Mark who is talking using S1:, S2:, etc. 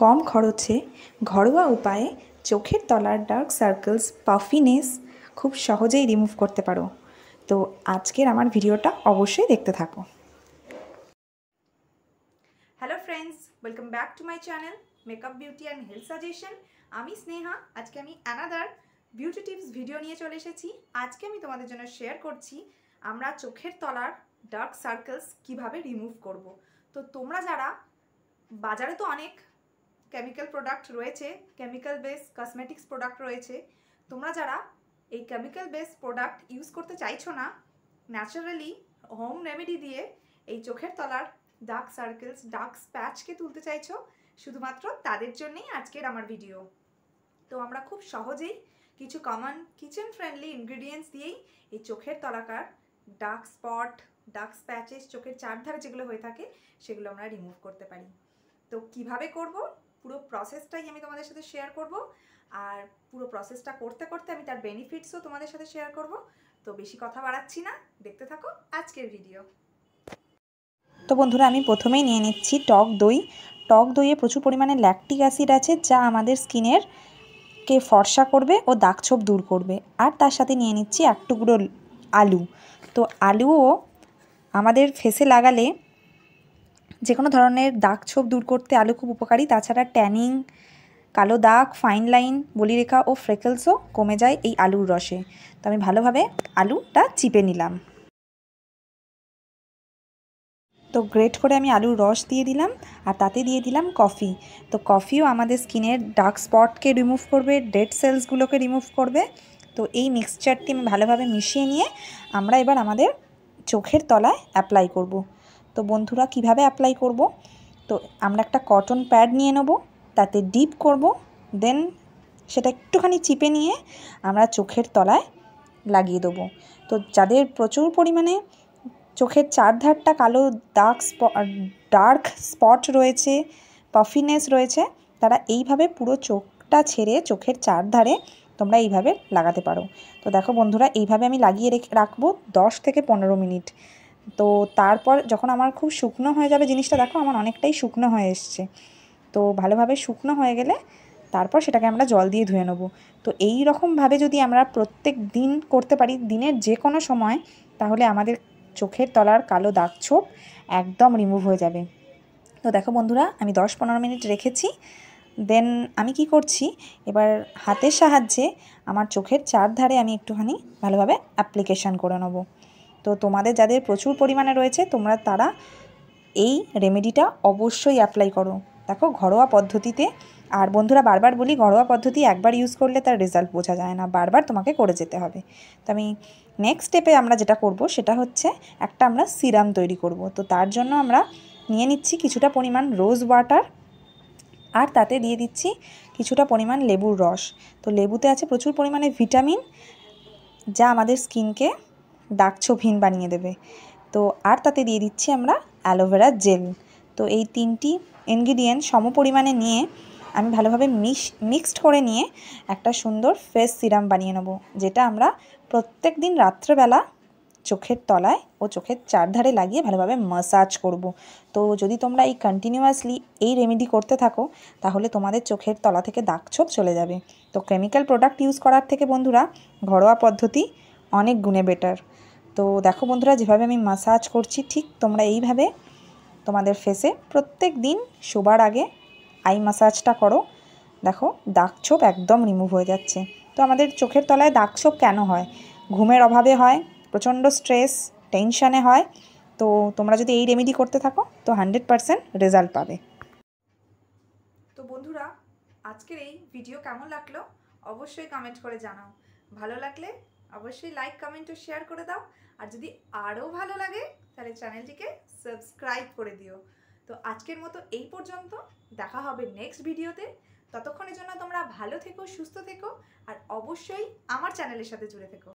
S1: কম খরচে ঘরোয়া উপায়ে চোখের তলার ডার্ক সার্কেলস পাফিনেস খুব সহজেই রিমুভ করতে পারো। তো আজকের আমার ভিডিওটা অবশ্যই দেখতে থাকো। Hello friends, welcome back to my channel makeup beauty and health suggestion. আমি স্নেহা। আজকে আমি অ্যানাদার বিউটি টিপস ভিডিও নিয়ে চলে এসেছি। আজকে আমি তোমাদের জন্য শেয়ার করছি আমরা চোখের তলার ডার্ক সার্কেলস কিভাবে রিমুভ করব। তো তোমরা যারা বাজারে তো অনেক কেমিক্যাল প্রোডাক্ট রয়েছে, কেমিক্যাল বেস কসমেটিক্স প্রোডাক্ট রয়েছে, তোমরা যারা এই কেমিক্যাল বেস প্রোডাক্ট ইউজ করতে চাইছো না, ন্যাচারালি হোম রেমেডি দিয়ে এই চোখের তলার ডার্ক সার্কেলস ডার্ক স্প্যাচকে তুলতে চাইছো, শুধুমাত্র তাদের জন্যই আজকের আমার ভিডিও। তো আমরা খুব সহজেই কিছু কমন কিচেন ফ্রেন্ডলি ইনগ্রিডিয়েন্টস দিয়েই এই চোখের তলাকার ডার্ক স্পট, ডার্ক স্প্যাচেস, চোখের চারধারে যেগুলো হয়ে থাকে সেগুলো আমরা রিমুভ করতে পারি। তো কিভাবে করব পুরো প্রসেসটাই আমি তোমাদের সাথে শেয়ার করব, আর পুরো প্রসেসটা করতে করতে আমি তার বেনিফিটসও তোমাদের সাথে শেয়ার করব। তো বেশি কথা বাড়াচ্ছি না, দেখতে থাকো আজকের ভিডিও। তো বন্ধুরা, আমি প্রথমেই নিয়ে নিচ্ছি টক দই। টক দইয়ে প্রচুর পরিমাণে ল্যাকটিক অ্যাসিড আছে, যা আমাদের স্কিনের কে ফর্সা করবে ও দাগছোপ দূর করবে। আর তার সাথে নিয়ে নিচ্ছি এক টুকরো আলু। তো আলুও আমাদের ফেসে লাগালে যে কোনো ধরনের দাগছোপ দূর করতে আলু খুব উপকারী। তাছাড়া ট্যানিং, কালো দাগ, ফাইন লাইন, বলিরেখা ও ফ্রেকলসও কমে যায় এই আলুর রসে। তো আমি ভালোভাবে আলুটা চিপে নিলাম। তো গ্রেট করে আমি আলুর রস দিয়ে দিলাম, আর তাতে দিয়ে দিলাম কফি। তো কফিও আমাদের স্কিনের ডার্ক স্পটকে রিমুভ করবে, ডেড সেলসগুলোকে রিমুভ করবে। তো এই মিক্সচারটি আমি ভালোভাবে মিশিয়ে নিয়ে আমরা এবার আমাদের চোখের তলায় অ্যাপ্লাই করব। তো বন্ধুরা, কিভাবে অ্যাপ্লাই করব? তো আমরা একটা কটন প্যাড নিয়ে নেব, তাতে ডিপ করব, দেন সেটা একটুখানি চিপে নিয়ে আমরা চোখের তলায় লাগিয়ে দেবো। তো যাদের প্রচুর পরিমাণে চোখের চারধারটা কালো ডার্ক স্পট রয়েছে, পাফিনেস রয়েছে, তারা এইভাবে পুরো চোখটা ছেড়ে চোখের চারধারে তোমরা এইভাবে লাগাতে পারো। তো দেখো বন্ধুরা, এইভাবে আমি লাগিয়ে রাখবো 10 থেকে 15 মিনিট। তো তারপর যখন আমার খুব শুকনো হয়ে যাবে জিনিসটা, দেখো আমার অনেকটাই শুকনো হয়ে এসছে। তো ভালোভাবে শুকনো হয়ে গেলে তারপর সেটাকে আমরা জল দিয়ে ধুয়ে নেবো। তো এই রকমভাবে যদি আমরা প্রত্যেক দিন করতে পারি, দিনের যে কোনো সময়, তাহলে আমাদের চোখের তলার কালো দাগছোপ একদম রিমুভ হয়ে যাবে। তো দেখো বন্ধুরা, আমি 10-15 মিনিট রেখেছি। দেন আমি কি করছি, এবার হাতের সাহায্যে আমার চোখের চারধারে আমি একটুখানি ভালোভাবে অ্যাপ্লিকেশান করে নেবো। তো তোমাদের যাদের প্রচুর পরিমাণে রয়েছে, তোমরা তারা এই রেমেডিটা অবশ্যই অ্যাপ্লাই করো। দেখো, ঘরোয়া পদ্ধতিতে। আর বন্ধুরা, বারবার বলি, ঘরোয়া পদ্ধতি একবার ইউজ করলে তার রেজাল্ট বোঝা যায় না, বারবার তোমাকে করে যেতে হবে। তো আমি নেক্সট স্টেপে আমরা যেটা করব সেটা হচ্ছে একটা আমরা সিরাম তৈরি করব। তো তার জন্য আমরা নিয়ে নিচ্ছি কিছুটা পরিমাণ রোজ ওয়াটার, আর তাতে দিয়ে দিচ্ছি কিছুটা পরিমাণ লেবুর রস। তো লেবুতে আছে প্রচুর পরিমাণে ভিটামিন, যা আমাদের স্কিনকে দাগছোপহীন বানিয়ে দেবে। তো আর তাতে দিয়ে দিচ্ছি আমরা অ্যালোভেরা জেল। তো এই 3টি ইনগ্রিডিয়েন্ট সমপরিমাণে নিয়ে আমি ভালোভাবে মিক্সড করে নিয়ে একটা সুন্দর ফেস সিরাম বানিয়ে নেব, যেটা আমরা প্রত্যেক দিন রাত্রেবেলা চোখের তলায় ও চোখের চারধারে লাগিয়ে ভালোভাবে ম্যাসাজ করব। তো যদি তোমরা এই কন্টিনিউয়াসলি এই রেমেডি করতে থাকো, তাহলে তোমাদের চোখের তলা থেকে দাগছোপ চলে যাবে। তো কেমিক্যাল প্রোডাক্ট ইউজ করার থেকে বন্ধুরা ঘরোয়া পদ্ধতি অনেক গুণে বেটার। তো দেখো বন্ধুরা, যেভাবে আমি ম্যাসাজ করছি, ঠিক তোমরা এইভাবে তোমাদের ফেসে প্রত্যেক দিন শোবার আগে আই ম্যাসাজটা করো। দেখো, দাগছোপ একদম রিমুভ হয়ে যাচ্ছে। তো আমাদের চোখের তলায় দাগছোপ কেন হয়? ঘুমের অভাবে হয়, প্রচণ্ড স্ট্রেস, টেনশানে হয়। তো তোমরা যদি এই রেমেডি করতে থাকো, তো 100% রেজাল্ট পাবে। তো বন্ধুরা, আজকের এই ভিডিও কেমন লাগলো অবশ্যই কমেন্ট করে জানাও। ভালো লাগলে অবশ্যই লাইক, কমেন্ট ও শেয়ার করে দাও। আর যদি আরও ভালো লাগে তাহলে চ্যানেলটিকে সাবস্ক্রাইব করে দিও। তো আজকের মতো এই পর্যন্ত, দেখা হবে নেক্সট ভিডিওতে। ততক্ষণের জন্য তোমরা ভালো থেকো, সুস্থ থেকো, আর অবশ্যই আমার চ্যানেলের সাথে জুড়ে থেকো।